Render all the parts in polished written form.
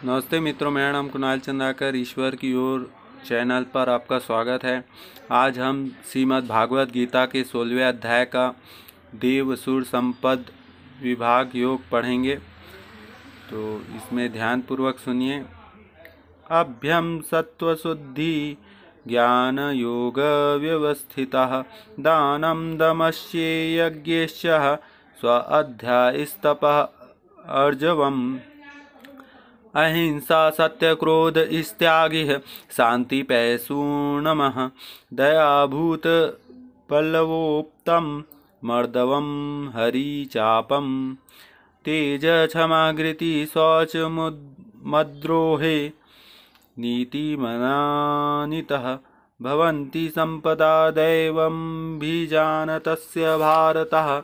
नमस्ते मित्रों, मेरा नाम कुणाल चंद्राकर। ईश्वर की ओर चैनल पर आपका स्वागत है। आज हम श्रीमद् भागवत गीता के 16वें अध्याय का देव सुर संपद विभाग योग पढ़ेंगे, तो इसमें ध्यान पूर्वक सुनिए। अभ्यम सत्वशुद्धि ज्ञान योग व्यवस्थितः दानं दमश्ये यज्ञेश्च स्व अध्यायस्तपः अर्जवम् अहिंसा सत्य क्रोध इत्यागि शांति पैसूनमः दयाभूत पल्लवोक्तम मर्दवम हरिचापम तेज क्षमागृति शौच मद्रोहे नीतिमनानितः भवन्ति संपदा दैवं भिजानतस्य भारतः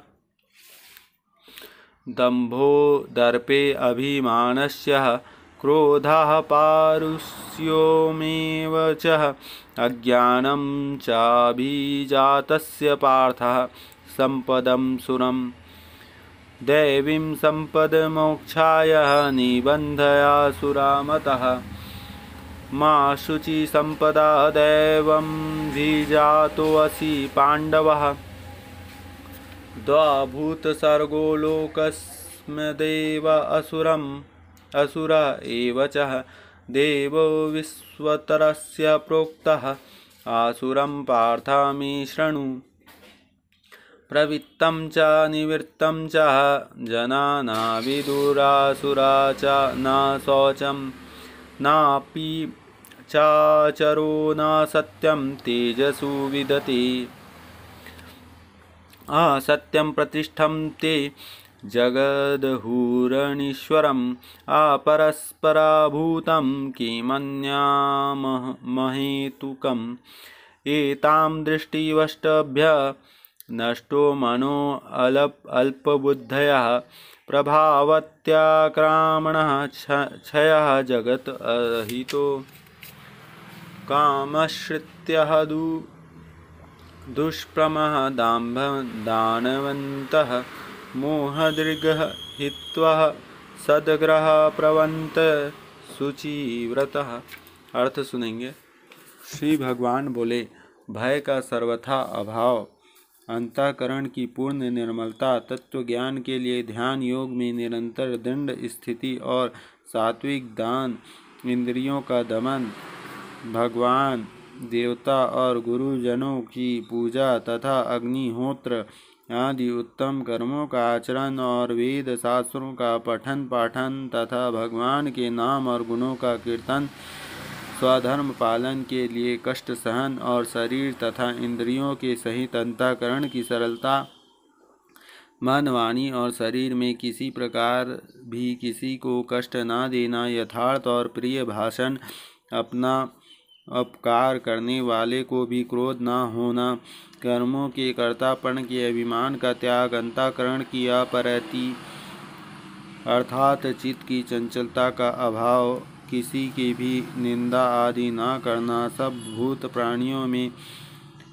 दम्भो दर्पे अभिमानस्य क्रोधः पारुष्योमेव च अज्ञानं चाभिजातस्य पार्थः सम्पदं सुरं दैवीं सम्पदमोक्षाय निबन्धयासुरामतः मा शुचि सम्पदा दैवं विजातोऽसि पाण्डवः द्वाभूत सर्गो लोकस्मदेव असुर एव च देवो विश्वतरस्य प्रोक्तः आसुरं पार्थामि शृणु प्रवृत्तं च निवृत्तं च जना न विदुरासुरा च न शौचं नापि चाचरो न सत्यं तेजसु विदति असत्यं प्रतिष्ठं ते जगदहुरणीश्वरम् अपरस्पराभूतं किमन्यामहेतुकम् एतां दृष्टिवष्टभ्य नष्टो मनो अल्पबुद्धयः प्रभावत्याक्रामणः क्षयः जगत् अहितो कामश्रित्यः दुष्प्रमः दानवन्तः मोहदृगः हित्वः सद्ग्रह प्रवंत शुचिव्रतः। अर्थ सुनेंगे। श्री भगवान बोले, भय का सर्वथा अभाव, अंतःकरण की पूर्ण निर्मलता, तत्व ज्ञान के लिए ध्यान योग में निरंतर दृढ़ स्थिति और सात्विक दान, इंद्रियों का दमन, भगवान देवता और गुरुजनों की पूजा तथा अग्निहोत्र आदि उत्तम कर्मों का आचरण और वेद शास्त्रों का पठन पाठन तथा भगवान के नाम और गुणों का कीर्तन, स्वधर्म पालन के लिए कष्ट सहन और शरीर तथा इंद्रियों के सहित अंतःकरण की सरलता, मन वाणी और शरीर में किसी प्रकार भी किसी को कष्ट न देना, यथार्थ और प्रिय भाषण, अपना अपकार करने वाले को भी क्रोध न होना, कर्मों के कर्तापन के अभिमान का त्याग, अंतःकरण की अपरति अर्थात चित्त की चंचलता का अभाव, किसी की भी निंदा आदि न करना, सब भूत प्राणियों में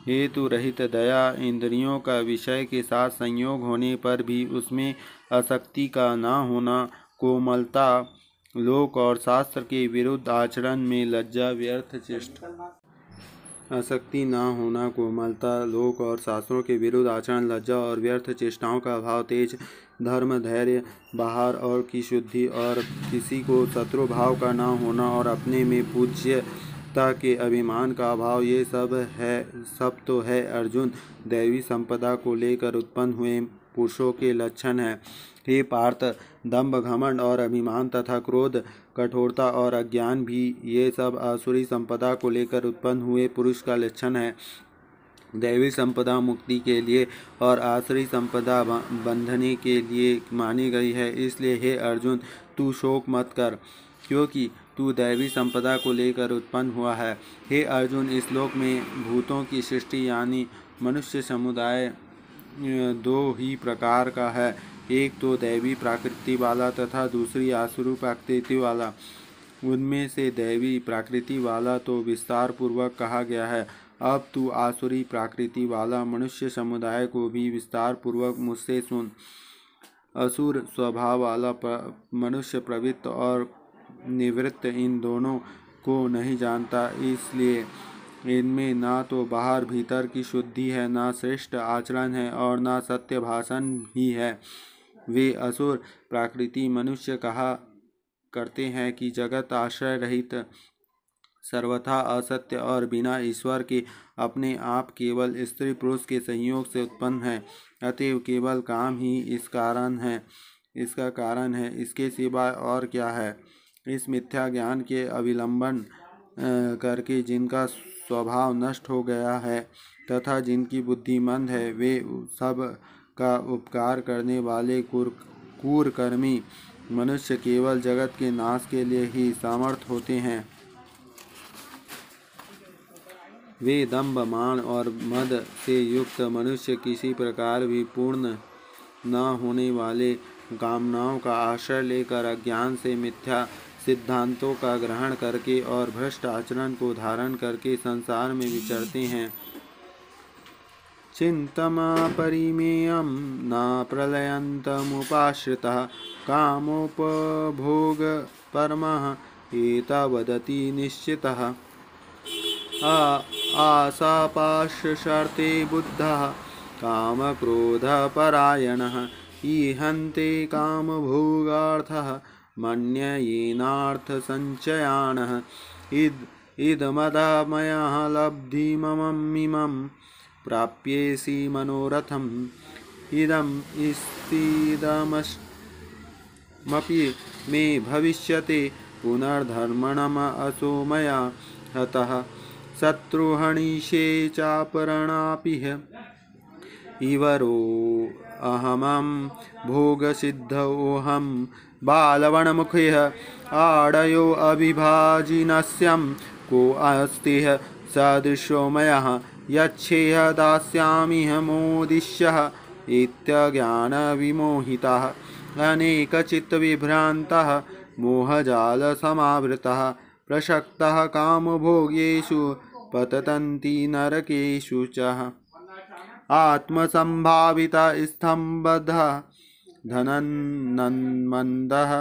हेतु रहित दया, इंद्रियों का विषय के साथ संयोग होने पर भी उसमें आसक्ति का न होना, कोमलता, लोक और शास्त्र के विरुद्ध आचरण में लज्जा, व्यर्थ चेष्टा, आसक्ति न होना, कोमलता, लोक और शास्त्रों के विरुद्ध आचरण, लज्जा और व्यर्थ चेष्टाओं का अभाव, तेज, धर्म, धैर्य, बाहर और की शुद्धि और किसी को शत्रु भाव का न होना और अपने में पूज्यता के अभिमान का अभाव, ये सब तो है अर्जुन दैवी संपदा को लेकर उत्पन्न हुए पुरुषों के लक्षण हैं। हे पार्थ, दंभ, घमंड और अभिमान तथा क्रोध, कठोरता और अज्ञान भी ये सब आसुरी संपदा को लेकर उत्पन्न हुए पुरुष का लक्षण है। दैवी संपदा मुक्ति के लिए और आसुरी संपदा बंधने के लिए मानी गई है। इसलिए हे अर्जुन, तू शोक मत कर, क्योंकि तू दैवी संपदा को लेकर उत्पन्न हुआ है। हे अर्जुन, इस लोक में भूतों की सृष्टि यानी मनुष्य समुदाय दो ही प्रकार का है, एक तो दैवी प्रकृति वाला तथा दूसरी आसुरी प्रकृति वाला। उनमें से दैवी प्रकृति वाला तो विस्तार पूर्वक कहा गया है। अब तू आसुरी प्रकृति वाला मनुष्य समुदाय को भी विस्तार पूर्वक मुझसे सुन। असुर स्वभाव वाला मनुष्य प्रवृत्ति और निवृत्त इन दोनों को नहीं जानता, इसलिए इनमें ना तो बाहर भीतर की शुद्धि है, ना श्रेष्ठ आचरण है और ना सत्य भाषण ही है। वे असुर प्राकृति मनुष्य कहा करते हैं कि जगत आश्रय रहित, सर्वथा असत्य और बिना ईश्वर के अपने आप केवल स्त्री पुरुष के संयोग से उत्पन्न है। अतएव केवल काम ही इसका कारण है, इसके सिवाय और क्या है। इस मिथ्या ज्ञान के अविलंबन करके जिनका स्वभाव नष्ट हो गया है तथा जिनकी बुद्धि मंद है, वे सब का उपकार करने वाले क्रूरकर्मी मनुष्य केवल जगत के नाश के लिए ही समर्थ होते हैं। वे दंभ, मान और मद से युक्त मनुष्य किसी प्रकार भी पूर्ण न होने वाले कामनाओं का आश्रय लेकर अज्ञान से मिथ्या सिद्धांतों का ग्रहण करके और भ्रष्ट आचरण को धारण करके संसार में विचरते हैं। चिंतमापरिमेयं न प्रलयन्तमुपाश्रितः कामोपभोग परमः एतवदति निश्चितः आशापाशशर्ते बुद्धः कामक्रोधपरायणः ईहन्ते कामभोगार्थः मन्ययेनार्थसञ्चयानः इदमदा लब्धिमममिमं प्राप्येसि मनोरथम् इदं स्थिदमपि मे भविष्यति पुनर्धर्मणम् असो मया हतः शत्रुहणीशे चापरणापिह इवरो अहमं भोगसिद्धोऽहं बालवनमुखिः आडयो अभिभाजिनस्यं को अस्तिः सदृशो मयः यच्छेह दास्यामिह मोदिष्यः इत्यज्ञानविमोहितः अनेकचित्तविभ्रान्तः मोहजालसमावृतः प्रसक्तः कामभोगेषु पतन्ति नरकेषु च आत्मसम्भाविता स्तम्भः धनन्मन्दः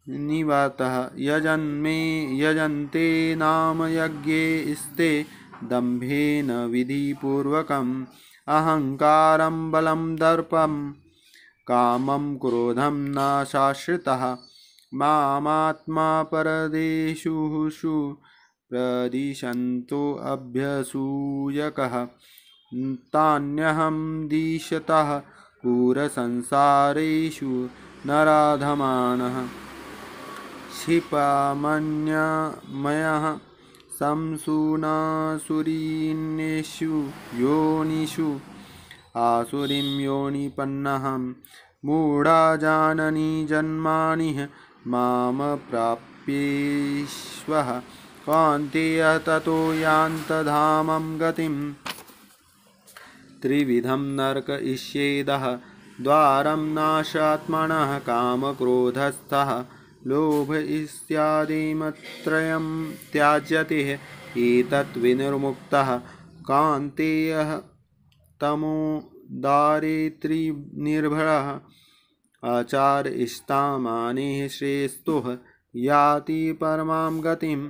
निवातः यजन्ते नाम यज्ञे स्ते दम्भेन विधिपूर्वकम् अहङ्कारं बलं दर्पं कामं क्रोधं न शाश्रितः मामात्मा परदेषु प्रदिशन्तो अभ्यसूयकः तान्यहं दिशतः क्रूरसंसारेषु नराधमानः क्षिपामन्यमयः संसूनासुरीन्येषु योनिषु आसुरीं योनिपन्नहं मूढा जाननी जन्मानि माम प्राप्येष्वः कौन्तेय ततो यान्तधामं गतिम् त्रिविधं नरकयिष्येदः द्वारं नाशात्मनः कामक्रोधस्थः लोभ इत्यादिमत्रयं त्याज्यते एतत् विनिर्मुक्तः कौन्तेयः तमो दारिद्र्यनिर्भरः आचारइष्टामानेः श्रेष्ठः याति परमां गतिं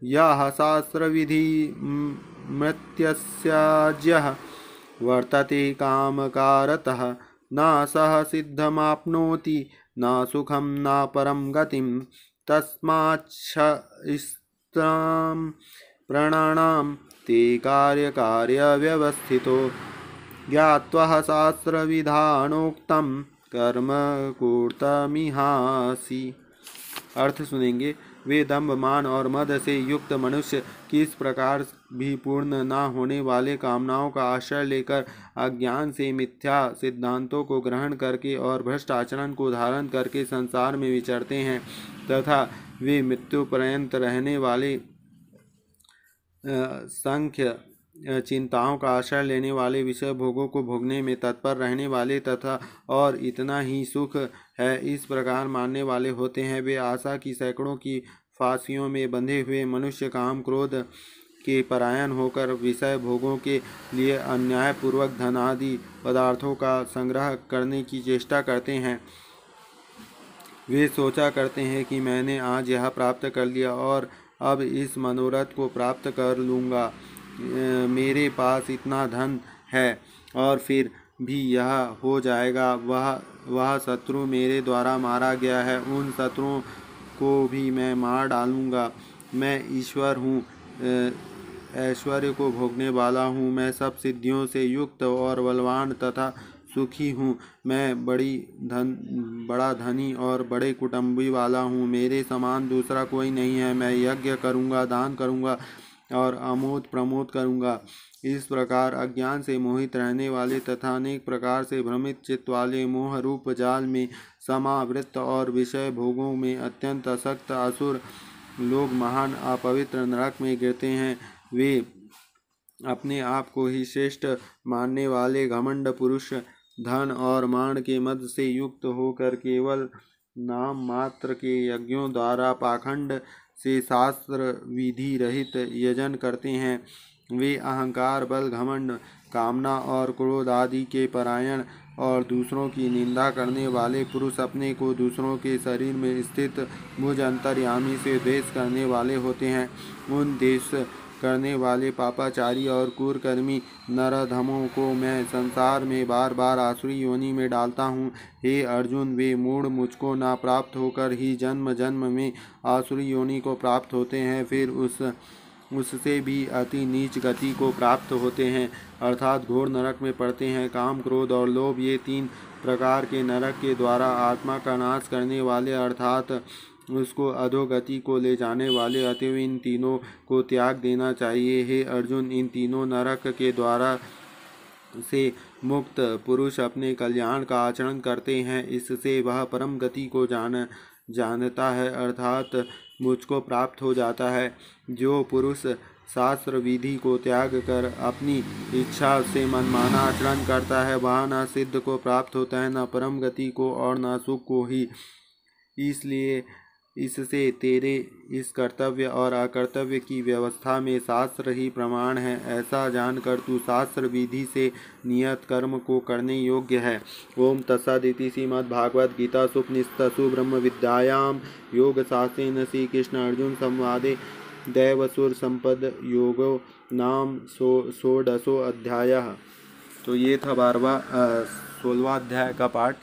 यः शास्त्रविधिमृत्यस्याज्यः वर्तते कामकारतः न सः सिद्धमाप्नोति न सुखं न परं गतिं तस्माच्छस्त्रं प्रणानां ते कार्यकार्यव्यवस्थितो ज्ञात्वा शास्त्रविधानोक्तं कर्म कर्तुमिहासि। अर्थ सुनेंगे। वे दंभ, मान और मद से युक्त मनुष्य किस प्रकार भी पूर्ण न होने वाले कामनाओं का आश्रय लेकर अज्ञान से मिथ्या सिद्धांतों को ग्रहण करके और भ्रष्ट आचरण को धारण करके संसार में विचरते हैं तथा वे मृत्यु पर्यंत रहने वाले संख्य चिंताओं का आश्रय लेने वाले विषय भोगों को भोगने में तत्पर रहने वाले तथा और इतना ही सुख है इस प्रकार मानने वाले होते हैं। वे आशा की सैकड़ों की फांसियों में बंधे हुए मनुष्य काम क्रोध के परायण होकर विषय भोगों के लिए अन्यायपूर्वक धन आदि पदार्थों का संग्रह करने की चेष्टा करते हैं। वे सोचा करते हैं कि मैंने आज यह प्राप्त कर लिया और अब इस मनोरथ को प्राप्त कर लूँगा। मेरे पास इतना धन है और फिर भी यह हो जाएगा। वह शत्रु मेरे द्वारा मारा गया है, उन शत्रुओं को भी मैं मार डालूँगा। मैं ईश्वर हूँ, ऐश्वर्य को भोगने वाला हूँ। मैं सब सिद्धियों से युक्त और बलवान तथा सुखी हूँ। मैं बड़ा धनी और बड़े कुटुंबी वाला हूँ। मेरे समान दूसरा कोई नहीं है। मैं यज्ञ करूँगा, दान करूँगा और आमोद प्रमोद करूँगा। इस प्रकार अज्ञान से मोहित रहने वाले तथा अनेक प्रकार से भ्रमित चित्त वाले मोह रूप जाल में समावृत और विषय भोगों में अत्यंत आसक्त असुर लोग महान अपवित्र नरक में गिरते हैं। वे अपने आप को ही श्रेष्ठ मानने वाले घमंड पुरुष धन और मान के मद से युक्त होकर केवल नाम मात्र के यज्ञों द्वारा पाखंड से शास्त्र विधि रहित यजन करते हैं। वे अहंकार, बल, घमंड, कामना और क्रोध आदि के परायण और दूसरों की निंदा करने वाले पुरुष अपने को दूसरों के शरीर में स्थित मुझ अंतर्यामी से द्वेष करने वाले होते हैं। उन द्वेष करने वाले पापाचारी और क्रूरकर्मी नराधमों को मैं संसार में बार बार आसुरी योनि में डालता हूँ। हे अर्जुन, वे मूढ़ मुझको ना प्राप्त होकर ही जन्म जन्म में आसुरी योनि को प्राप्त होते हैं, फिर उससे भी अति नीच गति को प्राप्त होते हैं, अर्थात घोर नरक में पड़ते हैं। काम, क्रोध और लोभ, ये 3 प्रकार के नरक के द्वारा आत्मा का नाश करने वाले अर्थात उसको अधोगति को ले जाने वाले, अतएव इन तीनों को त्याग देना चाहिए। हे अर्जुन, इन तीनों नरक के द्वारा से मुक्त पुरुष अपने कल्याण का आचरण करते हैं। इससे वह परम गति को जानता है, अर्थात मुझको प्राप्त हो जाता है। जो पुरुष शास्त्र विधि को त्याग कर अपनी इच्छा से मनमाना आचरण करता है, वह न सिद्ध को प्राप्त होता है, न परम गति को और न सुख को ही। इसलिए इससे तेरे इस कर्तव्य और अकर्तव्य की व्यवस्था में शास्त्र ही प्रमाण है। ऐसा जानकर तू शास्त्र विधि से नियत कर्म को करने योग्य है। ओम तत्सदिति श्रीमद्भागवत गीता उपनिषत्सु ब्रह्म विद्यायां योग शास्त्रेण श्री कृष्ण अर्जुन संवादे दैवसुर संपद योगो नाम 16वां अध्याय। तो ये था 16वां अध्याय का पाठ।